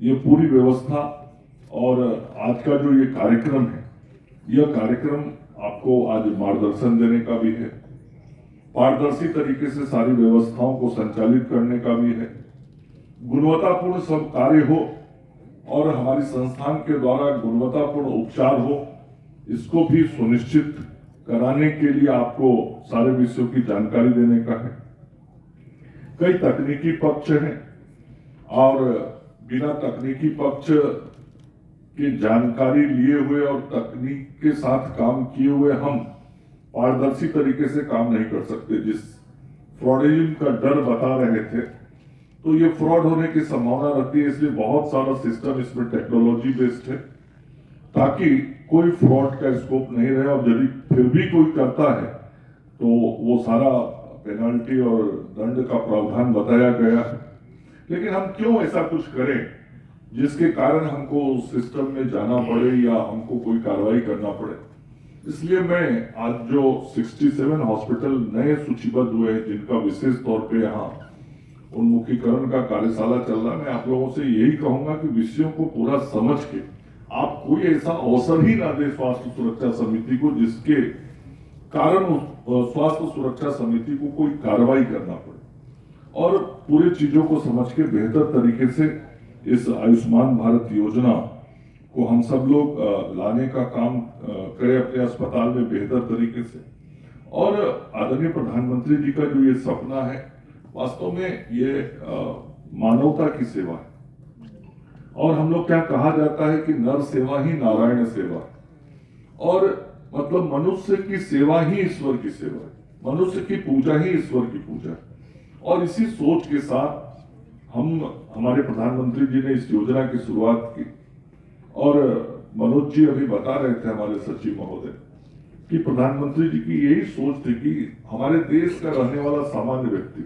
ये पूरी व्यवस्था और आज का जो ये कार्यक्रम है, यह कार्यक्रम आपको आज मार्गदर्शन देने का भी है, पारदर्शी तरीके से सारी व्यवस्थाओं को संचालित करने का भी है, गुणवत्तापूर्ण सब कार्य हो और हमारी संस्थान के द्वारा गुणवत्तापूर्ण उपचार हो, इसको भी सुनिश्चित कराने के लिए आपको सारे विषयों की जानकारी देने का है। कई तकनीकी पक्ष हैं और बिना तकनीकी पक्ष की जानकारी लिए हुए और तकनीक के साथ काम किए हुए हम पारदर्शी तरीके से काम नहीं कर सकते। जिस फ्रॉडिज्म का डर बता रहे थे, तो ये फ्रॉड होने की संभावना रहती है, इसलिए बहुत सारा सिस्टम इसमें टेक्नोलॉजी बेस्ड है ताकि कोई फ्रॉड का स्कोप नहीं रहे, और यदि फिर भी कोई करता है तो वो सारा पेनल्टी और दंड का प्रावधान बताया गया है। लेकिन हम क्यों ऐसा कुछ करें जिसके कारण हमको सिस्टम में जाना पड़े या हमको कोई कार्रवाई करना पड़े। इसलिए मैं आज जो 67 हॉस्पिटल नए सूचीबद्ध हुए हैं जिनका विशेष तौर पे यहाँ उन्मुखीकरण का कार्यशाला चल रहा है, मैं आप लोगों से यही कहूंगा कि विषयों को पूरा समझ के आप कोई ऐसा अवसर ही ना दे स्वास्थ्य सुरक्षा समिति को जिसके कारण स्वास्थ्य सुरक्षा समिति को कोई कार्रवाई करना पड़े, और पूरी चीजों को समझ के बेहतर तरीके से इस आयुष्मान भारत योजना को हम सब लोग लाने का काम करें अपने अस्पताल में बेहतर तरीके से। और आदरणीय प्रधानमंत्री जी का जो ये सपना है, वास्तव में ये मानवता की सेवा है, और हम लोग क्या कहा जाता है कि नर सेवा ही नारायण सेवा, और मतलब मनुष्य की सेवा ही ईश्वर की सेवा है, मनुष्य की पूजा ही ईश्वर की पूजा है। और इसी सोच के साथ हमारे प्रधानमंत्री जी ने इस योजना की शुरुआत की, और मनोज जी अभी बता रहे थे हमारे सचिव महोदय कि प्रधानमंत्री जी की यही सोच थी कि हमारे देश का रहने वाला सामान्य व्यक्ति,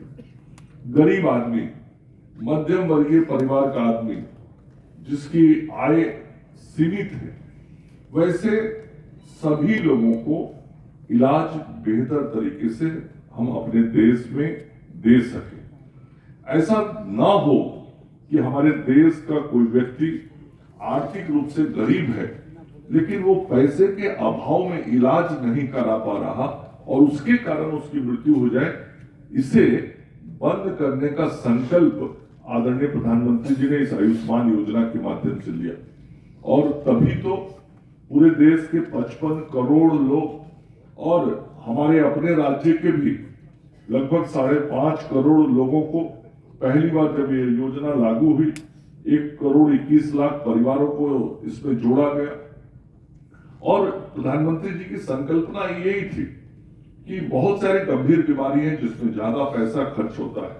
गरीब आदमी, मध्यम वर्गीय परिवार का आदमी जिसकी आय सीमित है, वैसे सभी लोगों को इलाज बेहतर तरीके से हम अपने देश में दे सके। ऐसा ना हो कि हमारे देश का कोई व्यक्ति आर्थिक रूप से गरीब है लेकिन वो पैसे के अभाव में इलाज नहीं करा पा रहा और उसके कारण उसकी मृत्यु हो जाए। इसे बंद करने का संकल्प आदरणीय प्रधानमंत्री जी ने इस आयुष्मान योजना के माध्यम से लिया, और तभी तो पूरे देश के 55 करोड़ लोग और हमारे अपने राज्य के भी लगभग 5.5 करोड़ लोगों को पहली बार जब ये योजना लागू हुई 1,21,00,000 परिवारों को इसमें जोड़ा गया। और प्रधानमंत्री जी की संकल्पना यही थी कि बहुत सारे गंभीर बीमारी हैं जिसमें ज्यादा पैसा खर्च होता है,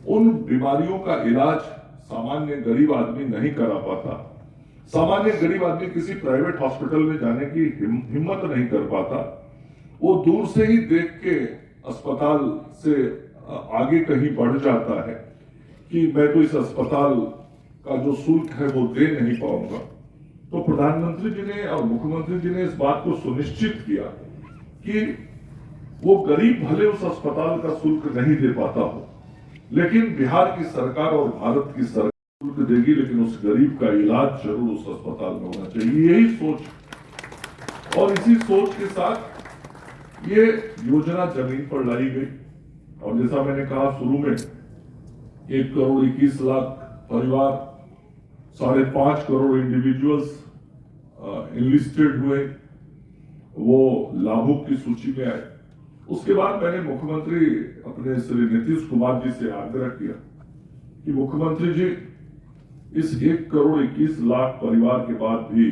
उन बीमारियों का इलाज सामान्य गरीब आदमी नहीं करा पाता। सामान्य गरीब आदमी किसी प्राइवेट हॉस्पिटल में जाने की हिम्मत नहीं कर पाता, वो दूर से ही देख के अस्पताल से आगे कहीं बढ़ जाता है कि मैं तो इस अस्पताल का जो शुल्क है वो दे नहीं पाऊंगा। तो प्रधानमंत्री जी ने और मुख्यमंत्री जी ने इस बात को सुनिश्चित किया कि वो गरीब भले उस अस्पताल का शुल्क नहीं दे पाता हो, लेकिन बिहार की सरकार और भारत की सरकार शुल्क देगी, लेकिन उस गरीब का इलाज जरूर उस अस्पताल में होना चाहिए। यही सोच, और इसी सोच के साथ ये योजना जमीन पर लाई गई। और जैसा मैंने कहा शुरू में 1,21,00,000 परिवार, 5.5 करोड़ इंडिविजुअल्स इनलिस्टेड हुए, वो लाभुक की सूची में आए। उसके बाद मैंने मुख्यमंत्री अपने श्री नीतीश कुमार जी से आग्रह किया कि मुख्यमंत्री जी, इस 1,21,00,000 परिवार के बाद भी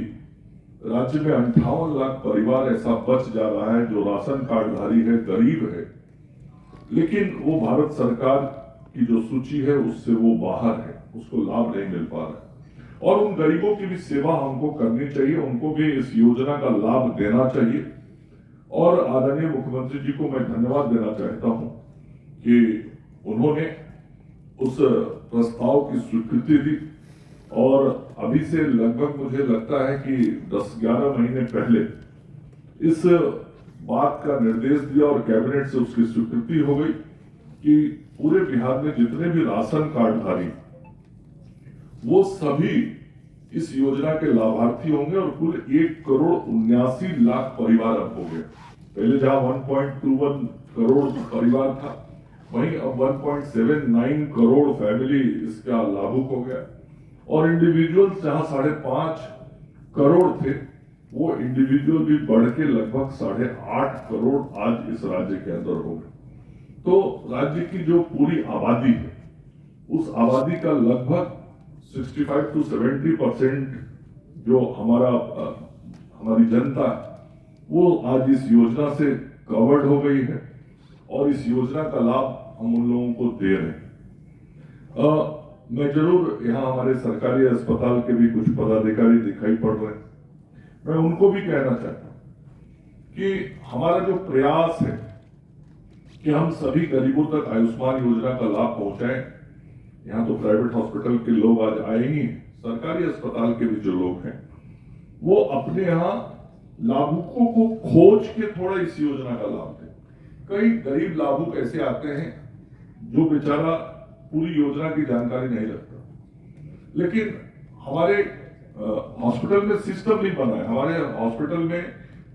राज्य में 58 लाख परिवार ऐसा बच जा रहा है जो राशन कार्डधारी है, गरीब है, लेकिन वो भारत सरकार की जो सूची है उससे वो बाहर है, उसको लाभ नहीं मिल पा रहा है। और उन गरीबों की भी सेवा हमको करनी चाहिए, उनको भी इस योजना का लाभ देना चाहिए। और आदरणीय मुख्यमंत्री जी को मैं धन्यवाद देना चाहता हूं कि उन्होंने उस प्रस्ताव की स्वीकृति दी, और अभी से लगभग मुझे लगता है कि 10-11 महीने पहले इस बात का निर्देश दिया और कैबिनेट से उसकी स्वीकृति हो गई कि पूरे बिहार में जितने भी राशन कार्डधारी वो सभी इस योजना के लाभार्थी होंगे और कुल 1,79,00,000 परिवार अब हो गए। पहले जहां 1.21 करोड़ परिवार था, वहीं अब 1.79 करोड़ फैमिली इसका लाभुक हो गया। और इंडिविजुअल्स जहां 5.5 करोड़ थे, वो इंडिविजुअल भी बढ़ के लगभग 8.5 करोड़ आज इस राज्य के अंदर हो गए। तो राज्य की जो पूरी आबादी है, उस आबादी का लगभग 65 to 70% जो हमारी जनता है, वो आज इस योजना से कवर्ड हो गई है और इस योजना का लाभ हम उन लोगों को दे रहे हैं। मैं जरूर यहाँ हमारे सरकारी अस्पताल के भी कुछ पदाधिकारी दिखाई पड़ रहे हैं। मैं उनको भी कहना चाहता हूँ कि हमारा जो प्रयास है कि हम सभी गरीबों तक आयुष्मान योजना का लाभ पहुंचाएं। यहाँ तो प्राइवेट हॉस्पिटल के लोग आज आए ही, सरकारी अस्पताल के भी जो लोग हैं वो अपने यहाँ लाभुकों को खोज के थोड़ा इस योजना का लाभ दें। कई गरीब लाभुक ऐसे आते हैं जो बेचारा पूरी योजना की जानकारी नहीं रखता, लेकिन हमारे हॉस्पिटल में सिस्टम नहीं बना है। हमारे हॉस्पिटल में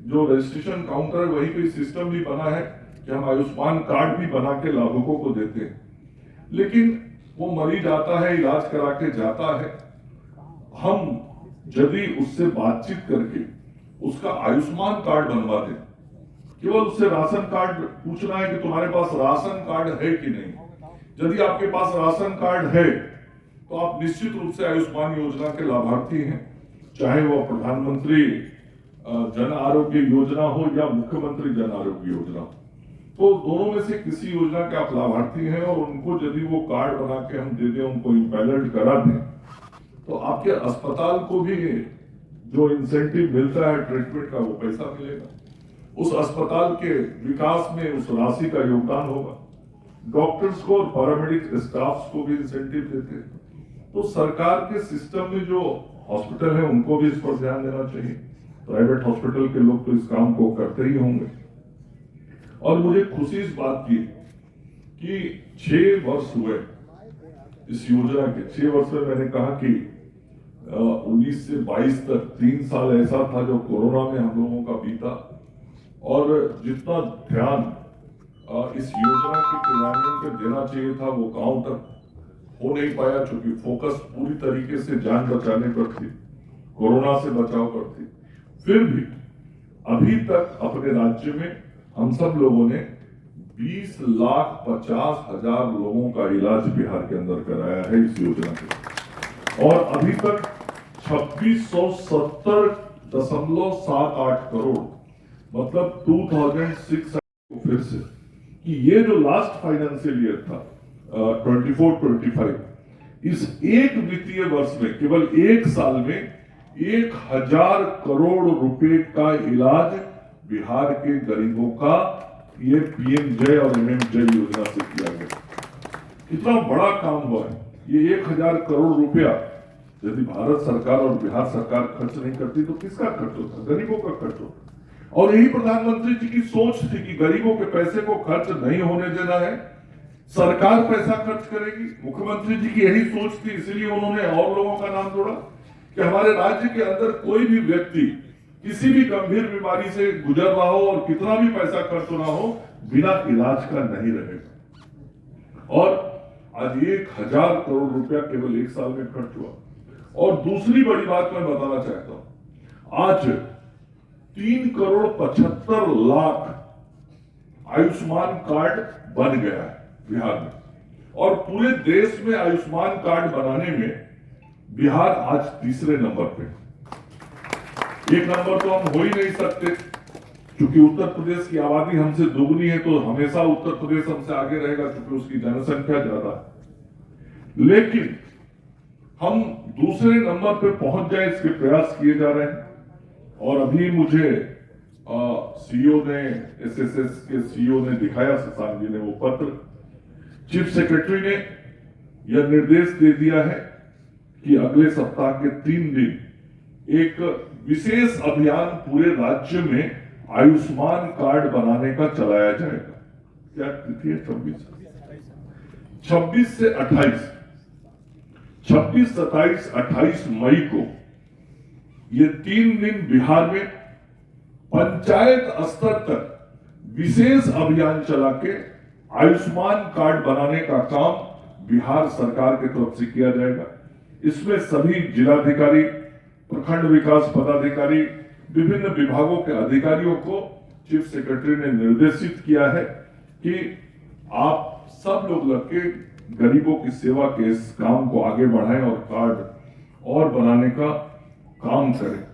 जो रजिस्ट्रेशन काउंटर है वही कोई सिस्टम नहीं बना है कि हम आयुष्मान कार्ड भी बना के लाभुकों को देते हैं। लेकिन वो मरीज आता है, इलाज करा के जाता है, हम यदि उससे बातचीत करके उसका आयुष्मान कार्ड बनवा दें, केवल उससे राशन कार्ड पूछना है कि तुम्हारे पास राशन कार्ड है कि नहीं। यदि आपके पास राशन कार्ड है तो आप निश्चित रूप से आयुष्मान योजना के लाभार्थी हैं, चाहे वो प्रधानमंत्री जन आरोग्य योजना हो या मुख्यमंत्री जन आरोग्य योजना हो। तो दोनों में से किसी योजना के आप लाभार्थी हैं और उनको यदि वो कार्ड बना के हम दे दें, उनको इम्पैनल्ड करा दें, तो आपके अस्पताल को भी जो इंसेंटिव मिलता है ट्रीटमेंट का, वो पैसा मिलेगा। उस अस्पताल के विकास में उस राशि का योगदान होगा। डॉक्टर्स को और पैरामेडिक स्टाफ को भी इंसेंटिव देते हैं। तो सरकार के सिस्टम में जो हॉस्पिटल है उनको भी इस पर ध्यान देना चाहिए। प्राइवेट हॉस्पिटल के लोग तो इस काम को करते ही होंगे। और मुझे खुशी इस बात की कि 6 वर्ष हुए इस योजना के। 6 वर्ष में मैंने कहा कि 19 से 22 तक 3 साल ऐसा था जो कोरोना में हम लोगों का बीता, और जितना ध्यान इस योजना के क्रियान्वयन पे देना चाहिए था वो गांव तक हो नहीं पाया, क्योंकि फोकस पूरी तरीके से जान बचाने पर थी, कोरोना से बचाव पर थी। फिर भी अभी तक अपने राज्य में हम सब लोगों ने 20,50,000 लोगों का इलाज बिहार के अंदर कराया है इस योजना से। और अभी तक 2670.78 करोड़, मतलब 2006 फिर से कि ये जो लास्ट फाइनेंशियल ईयर था 24-25, इस एक वित्तीय वर्ष में केवल 1 साल में 1,000 करोड़ रुपए का इलाज बिहार के गरीबों का ये पीएम जय और एमएम जय योजना से किया गया। इतना बड़ा काम हुआ है। ये 1,000 करोड़ रुपया यदि भारत सरकार और बिहार सरकार खर्च नहीं करती तो किसका खर्च होता? गरीबों का खर्च होता। और यही प्रधानमंत्री जी की सोच थी कि गरीबों के पैसे को खर्च नहीं होने देना है, सरकार पैसा खर्च करेगी। मुख्यमंत्री जी की यही सोच थी, इसलिए उन्होंने और लोगों का नाम जोड़ा कि हमारे राज्य के अंदर कोई भी व्यक्ति किसी भी गंभीर बीमारी से गुजर रहा हो और कितना भी पैसा खर्च ना हो, बिना इलाज का नहीं रहेगा। और आज 1,000 करोड़ रुपया केवल 1 साल में खर्च हुआ। और दूसरी बड़ी बात मैं बताना चाहता हूं, आज 3,75,00,000 आयुष्मान कार्ड बन गया है बिहार में, और पूरे देश में आयुष्मान कार्ड बनाने में बिहार आज तीसरे नंबर पे। 1 नंबर तो हम हो ही नहीं सकते, क्योंकि उत्तर प्रदेश की आबादी हमसे दुगनी है, तो हमेशा उत्तर प्रदेश हमसे आगे रहेगा क्योंकि उसकी जनसंख्या ज्यादा है। लेकिन हम दूसरे नंबर पे पहुंच जाए इसके प्रयास किए जा रहे हैं। और अभी मुझे सीईओ ने, एसएसएस के सीईओ ने दिखाया, शशांक जी ने वो पत्र, चीफ सेक्रेटरी ने यह निर्देश दे दिया है कि अगले सप्ताह के 3 दिन एक विशेष अभियान पूरे राज्य में आयुष्मान कार्ड बनाने का चलाया जाएगा। क्या तिथि है? 26 से 28। 26, 27, 28 मई को ये 3 दिन बिहार में पंचायत स्तर तक विशेष अभियान चला के आयुष्मान कार्ड बनाने का काम बिहार सरकार की तरफ से किया जाएगा। इसमें सभी जिलाधिकारी, प्रखंड विकास पदाधिकारी, विभिन्न विभागों के अधिकारियों को चीफ सेक्रेटरी ने निर्देशित किया है कि आप सब लोग लग के गरीबों की सेवा के इस काम को आगे बढ़ाएं और कार्ड और बनाने का काम करें।